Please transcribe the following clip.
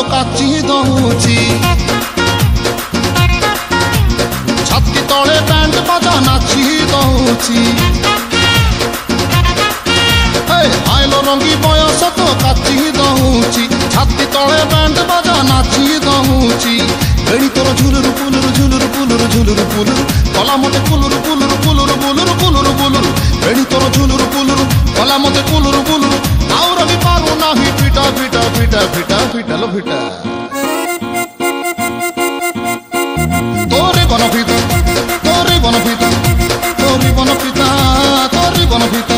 काची दौची छाती तले बैंड बाजा नाची दौची आइलो रंगी बयस तो काची दौची छाती तले बैंड बाजा नाची दौची बेणी तोर झुलुरु पुलुरु झुलुरु पुलुरु झुलुरु पुलुरु कला मते पुलुरु पुलुरु पुलुरु पुलुरु पुलुरु पुलुरु बेणी तोर झुलुरु पुलुरु कला मते पुलुरु पुलुरु आउ रवि पारु नाही फिटा फिटा फिटा फिटा फिटा लो फिटा तोरे बन फिटा तोरे बन फिटा तोरे बन फिटा तोरे बन फिटा